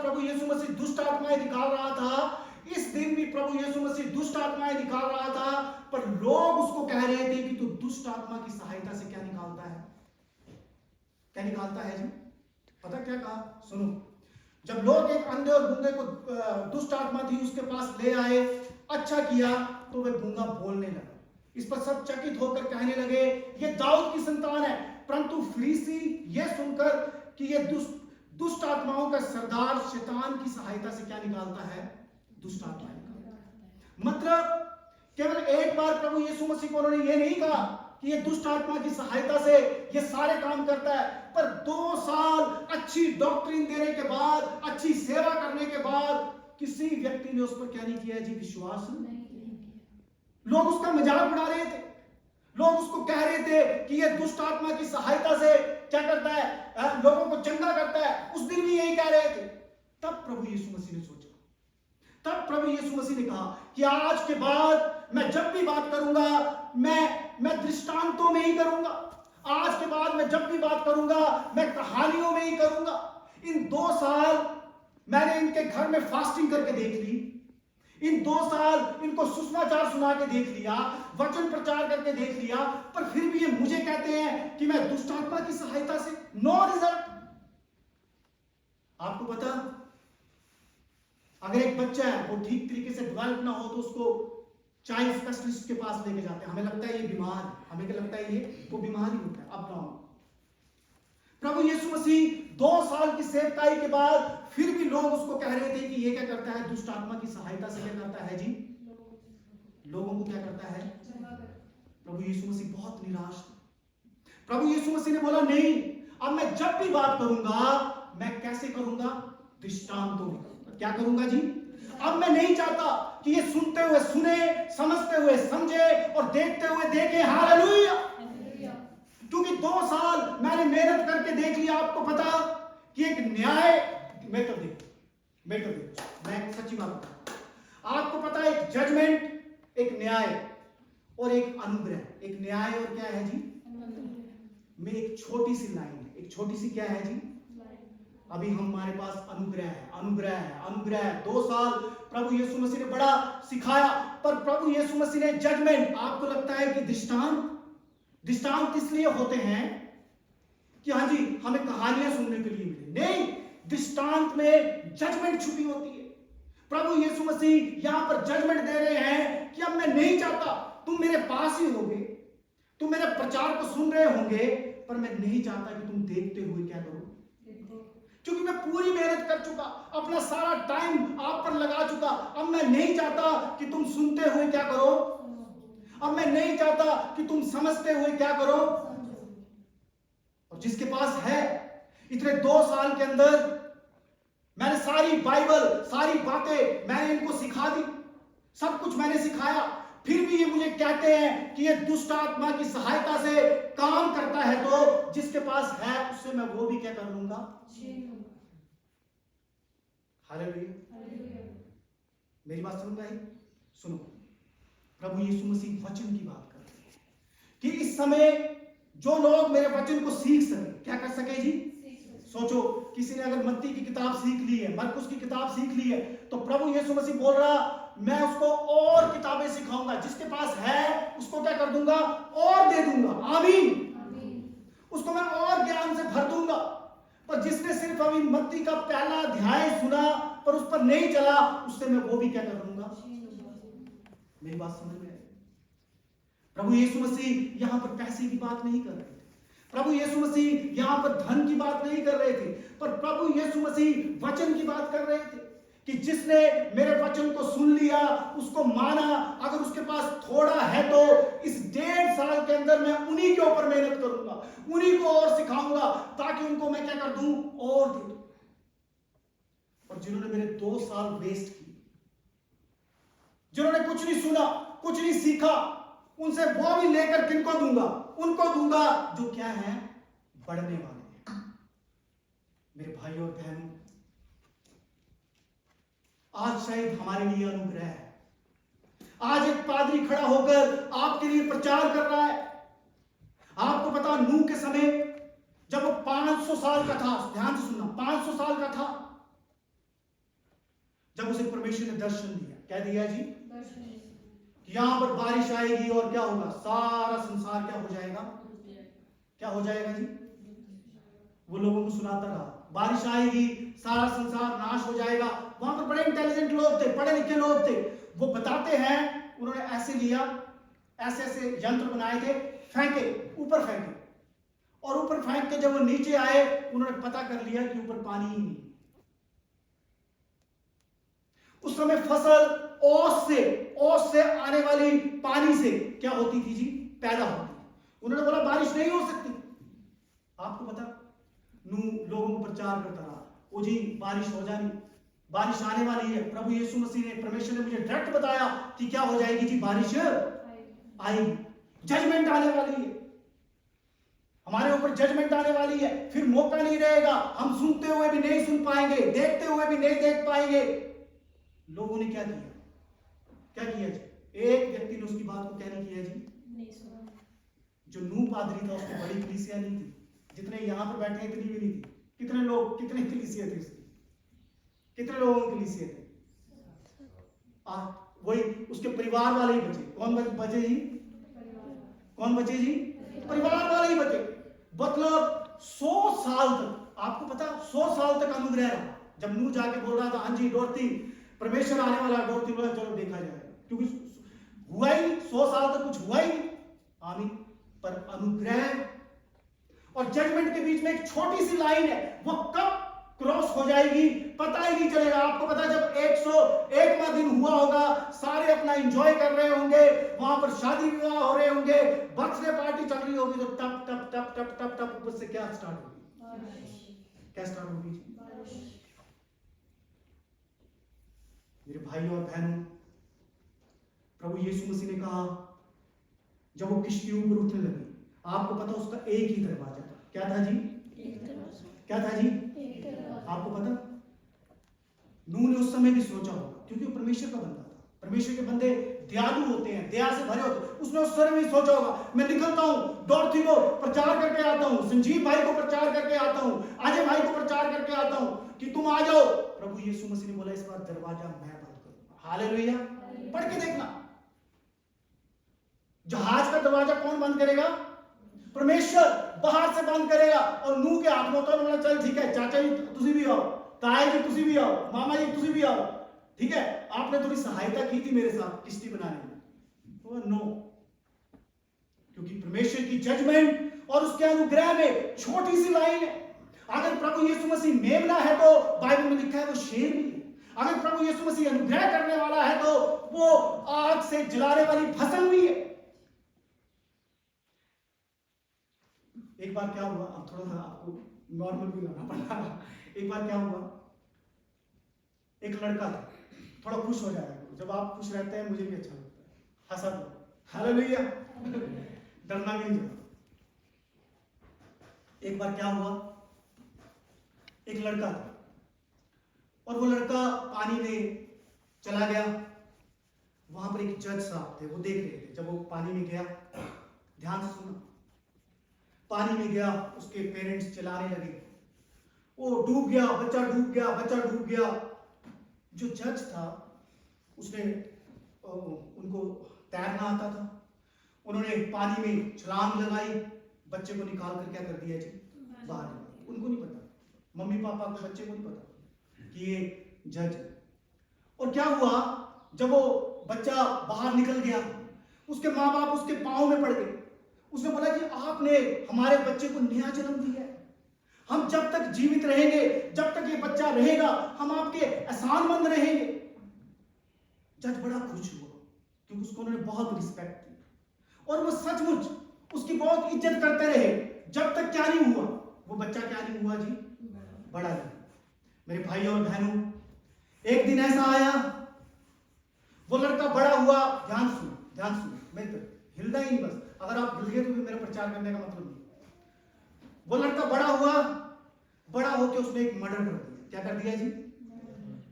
प्रभु यीशु मसीह दुष्ट आत्माएं निकाल रहा था, इस दिन भी प्रभु यीशु मसीह दुष्ट आत्माएं निकाल रहा था, पर लोग उसको कह रहे थे कि तू दुष्ट आत्मा की सहायता से क्या निकालता है, क्या निकालता है जी? पता क्या कहा? सुनो, जब लोग एक अंधे और गूंगे को दुष्ट आत्मा थी उसके पास ले आए, अच्छा किया, तो वह गूंगा बोलने लगा। इस पर सब चकित होकर कहने लगे ये दाऊद की संतान है। परंतु फरीसी यह सुनकर कि यह दुष्ट आत्माओं का सरदार शैतान की सहायता से क्या निकालता है, दुष्ट आत्माएं निकालता है। मतलब केवल एक बार प्रभु यीशु मसीह को उन्होंने ये नहीं कहा कि ये दुष्ट आत्मा की सहायता से ये सारे काम करता है, पर 2 साल अच्छी डॉक्ट्रिन देने के बाद, अच्छी सेवा करने के बाद किसी व्यक्ति ने उस पर क्या नहीं किया जी, विश्वास नहीं किया। लोग उसका मजाक उड़ा रहे थे, लोग उसको कह रहे थे कि ये दुष्ट आत्मा की सहायता से क्या करता है, लोगों को चंगा करता है। उस दिन भी यही कह रहे थे। तब प्रभु यीशु मसीह ने सोचा, तब प्रभु यीशु मसीह ने कहा कि आज के बाद मैं जब भी बात करूंगा मैं दृष्टांतों में ही करूंगा। आज के बाद मैं जब भी बात करूंगा मैं कहानियों में ही करूंगा। इन 2 साल मैंने इनके घर में फास्टिंग करके देख ली, इन 2 साल इनको सुसमाचार सुना के देख लिया, वचन प्रचार करके देख लिया, पर फिर भी ये मुझे कहते हैं कि मैं दुष्ट आत्मा की सहायता से, नो रिजल्ट। आपको पता, अगर एक बच्चा है वो ठीक तरीके से डेवलप ना हो तो उसको चाइल्ड स्पेशलिस्ट के पास लेके जाते हैं। हमें लगता है ये बीमार है, हमें क्या लगता है ये वो बीमार ही होता है, अब डाउन। प्रभु यीशु मसीह 2 साल की सेवकाई के बाद फिर भी लोग उसको कह रहे थे कि ये क्या करता है, दुष्ट आत्मा की सहायता से क्या करता है जी, लोगों को क्या करता है। प्रभु यीशु मसीह बहुत निराश थे। प्रभु यीशु मसीह ने बोला नहीं, अब मैं जब भी बात करूंगा मैं कैसे करूंगा, दृष्टांतों में करूंगा। क्या करूंगा जी? अब मैं नहीं चाहता कि ये सुनते हुए सुने, समझते हुए समझे और देखते हुए देखे। हालेलुया। क्योंकि 2 साल मैंने मेहनत करके देख लिया। आपको पता कि एक न्याय, मैं सच्ची बात बताऊं, आपको पता है एक जजमेंट, एक न्याय और एक अनुग्रह। एक न्याय और क्या है जी, में एक छोटी सी लाइन है, एक छोटी सी क्या है जी, अभी हमारे पास अनुग्रह है, अनुग्रह है, अनुग्रह है। 2 साल प्रभु यीशु मसीह ने बड़ा सिखाया, पर प्रभु यीशु मसीह ने जजमेंट। आपको लगता है कि दृष्टांत इसलिए होते हैं कि हाँ जी हमें कहानियां सुनने के लिए मिले? नहीं, दृष्टांत में जजमेंट छुपी होती है। प्रभु यीशु मसीह यहां पर जजमेंट दे रहे हैं कि अब मैं नहीं चाहता तुम मेरे पास ही होगे, तुम मेरे प्रचार को सुन रहे होंगे, पर मैं नहीं चाहता कि तुम देखते हुए क्या करो, क्योंकि मैं पूरी मेहनत कर चुका, अपना सारा टाइम आप पर लगा चुका। अब मैं नहीं चाहता कि तुम सुनते हुए क्या करो, अब मैं नहीं चाहता कि तुम समझते हुए क्या करो। और जिसके पास है, इतने 2 साल के अंदर मैंने सारी बाइबल, सारी बातें मैंने इनको सिखा दी, सब कुछ मैंने सिखाया, फिर भी ये मुझे कहते हैं कि ये दुष्ट आत्मा की सहायता से काम करता है, तो जिसके पास है उससे मैं वो भी क्या कर लूंगा। हालेलुया। मेरी बात समझ में आई? सुनो, प्रभु यीशु मसीह वचन की बात कर रहे हैं कि इस समय जो लोग मेरे वचन को सीख सके, क्या कर सके जी? सोचो, किसी ने अगर मत्ती की किताब सीख ली है, मरकुस की किताब सीख ली है, तो प्रभु यीशु मसीह बोल रहा मैं उसको और किताबें सिखाऊंगा। जिसके पास है उसको क्या कर दूंगा, और दे दूंगा। आमीन। उसको मैं और ज्ञान से भर दूंगा। पर जिसने सिर्फ अभी मत्ती का पहला अध्याय सुना पर उस पर नहीं चला, उससे मैं वो भी क्या कर दूंगा। मेरी बात समझ में आई? प्रभु यीशु मसीह यहां पर पैसे की बात नहीं कर रहे थे, प्रभु यीशु मसीह यहां पर धन की बात नहीं कर रहे थे, पर प्रभु यीशु मसीह वचन की बात कर रहे थे कि जिसने मेरे वचन को सुन लिया, उसको माना, अगर उसके पास थोड़ा है तो इस 1.5 साल के अंदर मैं उन्हीं के ऊपर मेहनत करूंगा, उन्हीं को और सिखाऊंगा, ताकि उनको मैं क्या कर दूं, और दे दूं। और जिन्होंने मेरे 2 साल वेस्ट किए, जिन्होंने कुछ नहीं सुना, कुछ नहीं सीखा, उनसे वो भी लेकर किनको दूंगा, उनको दूंगा जो क्या है, बढ़ने वाले हैं। मेरे भाई और बहनों, आज शायद हमारे लिए अनुग्रह है। आज एक पादरी खड़ा होकर आपके लिए प्रचार कर रहा है। आपको पता, नूह के समय जब वो 500 साल का था, ध्यान से सुनना, 500 साल का था, जब उसे परमेश्वर ने दर्शन दिया, क्या दिया जी? यहां पर बारिश आएगी और क्या होगा? सारा संसार क्या हो जाएगा? क्या हो जाएगा जी? वो लोगों को सुनाता रहा, बारिश आएगी, सारा संसार नाश हो जाएगा। वहां पर बड़े इंटेलिजेंट लोग थे, पढ़े लिखे लोग थे। वो बताते हैं, उन्होंने ऐसे लिया, ऐसे ऐसे यंत्र बनाए थे, फेंके, ऊपर फेंके, और ऊपर फेंक के जब वो नीचे आए, उन्होंने पता कर लिया कि ऊपर पानी ही नहीं। उस समय फसल ओस से आने वाली पानी से क्या होती थी जी? पैदा होती थी। उन्होंने बोला बारिश नहीं हो सकती। आपको पता, नूह लोगों को प्रचार करता रहा, ओ जी बारिश हो जानी, बारिश आने वाली है। प्रभु यीशु मसीह ने, परमेश्वर ने मुझे डायरेक्ट बताया कि क्या हो जाएगी जी? बारिश आएगी, जजमेंट आने वाली है, हमारे ऊपर जजमेंट आने वाली है। फिर मौका नहीं रहेगा, हम सुनते हुए भी नहीं सुन पाएंगे, देखते हुए भी नहीं देख पाएंगे। लोगों ने क्या किया? क्या किया जी? एक व्यक्ति ने उसकी बात को क्या नहीं किया जी? नहीं सुना। जो नूह पादरी था, उसकी बड़ी कलीसिया नहीं थी, जितने यहां पर बैठे हैं इतनी भी नहीं थी। कितने लोग, कितने कलीसिया थे उसकी? कितने लोगों की कलीसिया थे? वही उसके परिवार वाले ही बचे। कौन बचे जी? कौन बचे जी? परिवार वाले ही बचे। मतलब 100 साल तक, आपको पता 100 साल तक अनुग्रह रहा। जब नूह जाके बोल रहा था, हाँ जी डोरती परमेश्वर आने वाला, डोरती बोला चलो देखा जाएगा, क्योंकि हुआ ही 100 साल तक कुछ हुआ ही नहीं। आमीन। पर अनुग्रह और जजमेंट के बीच में एक छोटी सी लाइन है, वो कब क्रॉस हो जाएगी पता ही नहीं चलेगा। आपको पता, जब 101वां दिन हुआ होगा, सारे अपना एंजॉय कर रहे होंगे, वहां पर शादी विवाह हो रहे होंगे, बर्थडे पार्टी चल रही होगी, तो टप टप टप टप टप टप ऊपर से क्या स्टार्ट होगी? क्या स्टार्ट होगी? मेरे भाई और बहनों, प्रभु यीशु मसीह ने कहा, जब वो किश्ती ऊपर उठने लगी, आपको पता उसका एक ही दरवाजा था। क्या था जी? क्या था जी? आपको पता, नूह ने उस समय भी सोचा होगा, क्योंकि वो परमेश्वर का बंदा था। परमेश्वर के बंदे दयालु होते हैं, दया से भरे होते हैं। उसने उस समय भी सोचा होगा, मैं निकलता हूं, डोरथी को प्रचार करके आता हूं, संजीव भाई को प्रचार करके आता हूं, अजय भाई को प्रचार करके आता हूं कि तुम आ जाओ। प्रभु यीशु मसीह ने बोला, इस बार दरवाजा मैं बंद करूंगा। हालेलुया। पढ़ के देखना, जहाज का दरवाजा कौन बंद करेगा? परमेश्वर बाहर से बंद करेगा। और नूह के हाथ में तो बोला, चल ठीक है चाचा जी तुसी भी आओ, ताया जी तुसी भी आओ, मामा जी तुसी भी आओ, ठीक है आपने थोड़ी सहायता की थी मेरे साथ किश्ती बनाने में। नो, क्योंकि परमेश्वर की जजमेंट और उसके अनुग्रह में छोटी सी लाइन है। अगर प्रभु यीशु मसीह मेमना है तो बाइबल में लिखा है वो शेर भी है। अगर प्रभु यीशु मसीह अनुग्रह करने वाला है तो वो आग से जलाने वाली फसल भी है। एक बार क्या हुआ, अब थोड़ा सा आपको नॉर्मल भी लाना पड़ा। एक बार क्या हुआ, एक लड़का था, थोड़ा खुश हो जाएगा, जब आप खुश रहते हैं मुझे भी अच्छा लगता है, हंसा दो, हालेलुया, डरना भी नहीं। एक बार क्या हुआ, एक लड़का था और वो लड़का पानी में चला गया। वहां पर एक जज साहब थे, वो देख रहे थे। जब वो पानी में गया, ध्यान से सुनो, पानी में गया, उसके पेरेंट्स चिल्लाने लगे, वो डूब गया, बच्चा डूब गया, बच्चा डूब गया। जो जज था उसने उनको तैरना आता था, उन्होंने पानी में छलांग लगाई, बच्चे को निकाल कर क्या कर दिया जी? बाहर। उनको नहीं पता, मम्मी पापा को, बच्चे को नहीं पता कि ये जज है। और क्या हुआ, जब वो बच्चा बाहर निकल गया, उसके माँ बाप उसके पांव में पड़ गए। उसने बोला कि आपने हमारे बच्चे को नया जन्म दिया है, हम जब तक जीवित रहेंगे, जब तक ये बच्चा रहेगा, हम आपके एहसानमंद रहेंगे। जज बड़ा खुश हुआ, क्योंकि उसको उन्होंने बहुत रिस्पेक्ट दी और वो सचमुच उसकी बहुत इज्जत करते रहे, जब तक क्या नहीं हुआ, वो बच्चा क्या नहीं हुआ जी? बड़ा नहीं। मेरे भाई और बहनों, एक दिन ऐसा आया, वो लड़का बड़ा हुआ। ध्यान सुनो, ध्यान सुनो, मैं तो हिलना ही नहीं, बस अगर आप हिल गए तो मेरा प्रचार करने का मतलब नहीं। वो लड़का बड़ा हुआ, बड़ा होकर उसने एक मर्डर कर दिया। क्या कर दिया जी?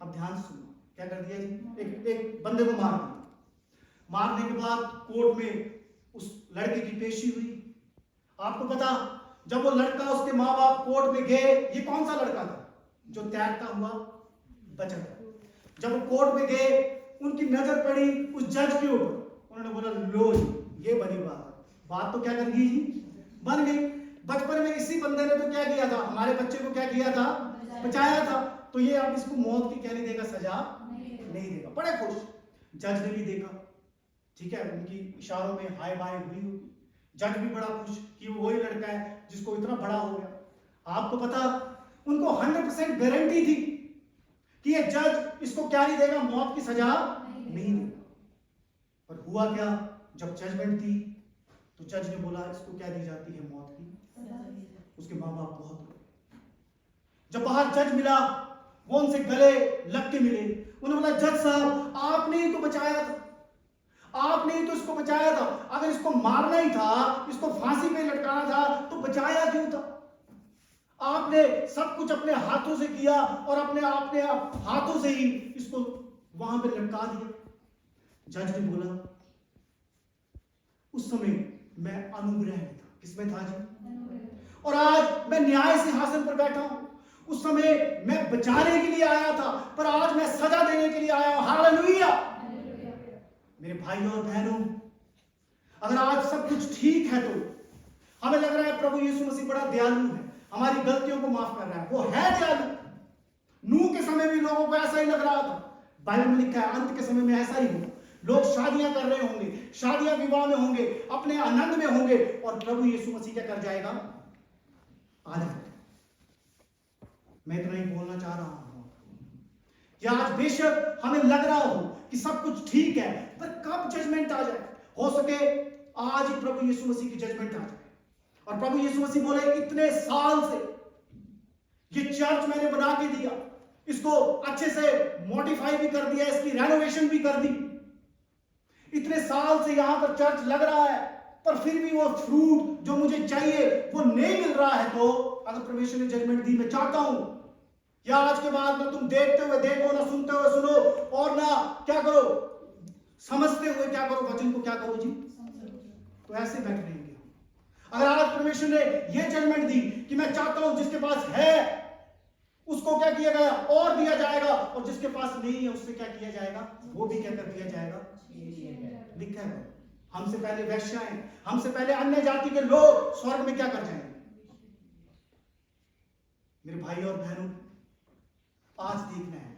अब ध्यान सुनो, क्या कर दिया जी? एक बंदे को मार दिया। मारने के बाद कोर्ट में उस लड़के की पेशी हुई। आपको पता, जब वो लड़का, उसके माँ बाप कोर्ट में गए, ये कौन सा लड़का था? जो तैरता हुआ बचा था। जब वो कोर्ट में गए, उनकी नजर पड़ी उस जज के ऊपर, उन्होंने बोला लो जी ये बनी बात तो क्या कर गई जी, बन गई। बचपन में इसी बंदे ने तो क्या किया था, हमारे बच्चे को क्या किया था, बचाया था। तो ये अब इसको मौत की क्या नहीं देगा, सजा नहीं देगा। बड़े खुश। जज ने भी देखा, ठीक है, उनकी इशारों में हाय बाय हुई होगी। जज भी बड़ा खुश कि वो वही लड़का है जिसको इतना बड़ा हो गया। आपको पता, उनको 100% गारंटी थी कि ये जज इसको क्या नहीं देगा, मौत की सजा नहीं देगा। पर हुआ क्या, जब जजमेंट थी तो जज ने बोला इसको क्या दी जाती है, मौत की। उसके माँ बाप बहुत रोए। जब बाहर जज मिला, वो उनसे गले लग के मिले। उन्होंने बोला जज साहब आपने ही तो बचाया था, आपने ही तो इसको बचाया था। अगर इसको मारना ही था, इसको फांसी पे लटकाना था, तो बचाया क्यों था? आपने सब कुछ अपने हाथों से किया और अपने हाथों से ही इसको वहां पे लटका दिया। जज ने बोला उस समय मैं अनुग्रह में था। किसमें था जी? और आज मैं न्याय सिंहासन पर बैठा हूं। उस समय मैं बचाने के लिए आया था, पर आज मैं सजा देने के लिए आया हूं। हालेलुया। मेरे भाइयों और बहनों, अगर आज सब कुछ ठीक है तो हमें लग रहा है प्रभु यीशु मसीह बड़ा दयालु है, हमारी गलतियों को माफ कर रहा है। वो है दयालु। नूह के समय भी लोगों को ऐसा ही लग रहा था। बाइबल में लिखा है अंत के समय में ऐसा ही हो। लोग शादियां कर रहे होंगे, शादियां विवाह में होंगे, अपने आनंद में होंगे, और प्रभु यीशु मसीह क्या कर जाएगा, आ जाएगा। मैं इतना ही बोलना चाह रहा हूं कि आज बेशक हमें लग रहा हो कि सब कुछ ठीक है, पर कब जजमेंट आ जाए, हो सके आज ही प्रभु यीशु मसीह की जजमेंट आ जाए। और प्रभु यीशु मसीह बोले इतने साल से ये चर्च मैंने बना के दिया, इसको अच्छे से मॉडिफाई भी कर दिया, इसकी रेनोवेशन भी कर दी, इतने साल से यहां पर चर्च लग रहा है, पर फिर भी वो फ्रूट जो मुझे चाहिए वो नहीं मिल रहा है। तो अगर परमेश्वर ने जजमेंट दी, मैं चाहता हूं या आज के बाद ना तुम देखते हुए देखो, ना सुनते हुए सुनो, और ना क्या करो, समझते हुए क्या करो, वचन को क्या करो जी, तो ऐसे बैठ रहेंगे। अगर आज परमेश्वर ने यह जजमेंट दी कि मैं चाहता हूं जिसके पास है उसको क्या किया गया, और दिया जाएगा, और जिसके पास नहीं है उससे क्या किया जाएगा, वो भी क्या कर दिया जाएगा। लिखा है हमसे पहले वैश्याएं, हमसे पहले अन्य जाति के लोग स्वर्ग में क्या कर जाएंगे। मेरे भाई और बहनों, आज देखना है,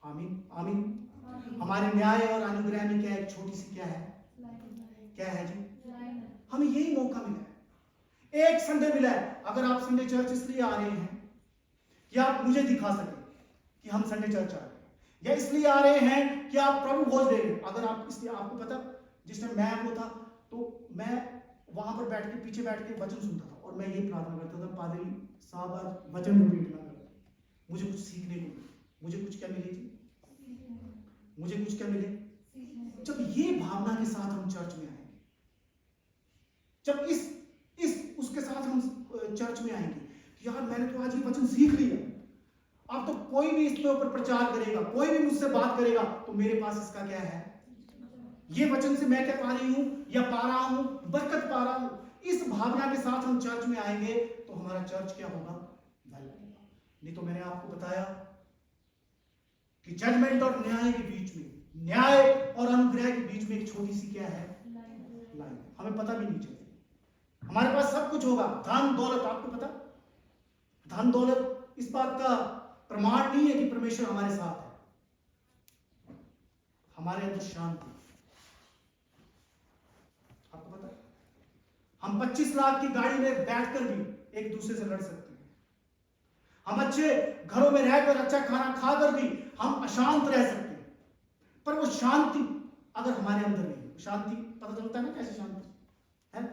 आमीन आमीन, हमारे न्याय और अनुग्रह में क्या एक छोटी सी क्या है, क्या है जी, हमें यही मौका मिला है, एक संडे मिला है। अगर आप संडे चर्च इसलिए आ रहे हैं कि आप मुझे दिखा सके कि हम संडे चर्च आ रहे हैं, या इसलिए आ रहे हैं कि आप प्रभु भोज दे रहे हैं, अगर आप इसलिए, आपको पता जिस टाइम मैं वो था तो मैं वहां पर बैठ के पीछे बैठ के वचन सुनता था, और मैं यही प्रार्थना करता था, पादरी साहब आज वचन रिपीट ना करें, मुझे कुछ सीखने को मिले, मुझे कुछ क्या मिले जी, मुझे कुछ क्या मिले। जब ये भावना के साथ हम चर्च में आएंगे, जब इस उसके साथ हम चर्च में आएंगे, यार मैंने तो आज ये वचन सीख लिया, अब तो कोई भी इसके ऊपर प्रचार करेगा, कोई भी मुझसे बात करेगा, तो मेरे पास इसका क्या है, ये वचन से मैं क्या पा रही हूं, या पा रहा हूं, बरकत पा रहा हूं। इस भावना के साथ हम चर्च में आएंगे तो हमारा चर्च क्या होगा, भला। नहीं तो मैंने आपको बताया कि जजमेंट और न्याय के बीच में, न्याय और अनुग्रह के बीच में एक छोटी सी क्या है, लाइन। हमें पता भी नहीं चलती। हमारे पास सब कुछ होगा, धन दौलत, आपको पता, धन दौलत इस बात का प्रमाण नहीं है कि परमेश्वर हमारे साथ है। हमारे अंदर शांति, आपको पता, हम 25 लाख की गाड़ी में बैठकर भी एक दूसरे से लड़ सकते हैं। हम अच्छे घरों में रहकर अच्छा खाना खाकर भी हम अशांत रह सकते हैं, पर वो शांति अगर हमारे अंदर नहीं, शांति पता चलता है ना कैसे शांति है,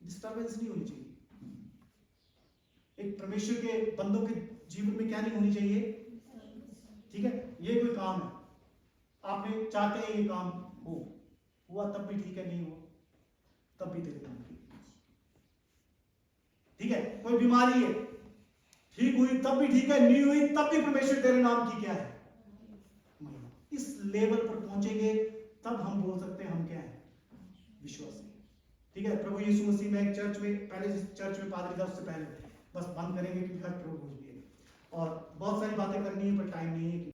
डिस्टर्बेंस नहीं होनी चाहिए। एक परमेश्वर के बंदों के जीवन में क्या नहीं होनी चाहिए, ठीक है। ये कोई काम है, आपने चाहते हैं ये काम हो, हुआ तब भी ठीक है, नहीं हुआ तब भी तेरे काम ठीक है। कोई बीमारी है, ठीक हुई तब भी ठीक है, नहीं हुई तब भी परमेश्वर तेरे नाम की क्या है, इस लेवल पर पहुंचेंगे तब हम बोल सकते हैं हम क्या है, विश्वासी, ठीक है। प्रभु यीशु मसीह में एक चर्च में, पहले जिस चर्च में पादरी था उससे पहले, बस बंद करेंगे क्योंकि हर प्रभु भोज भी है और बहुत सारी बातें करनी है पर टाइम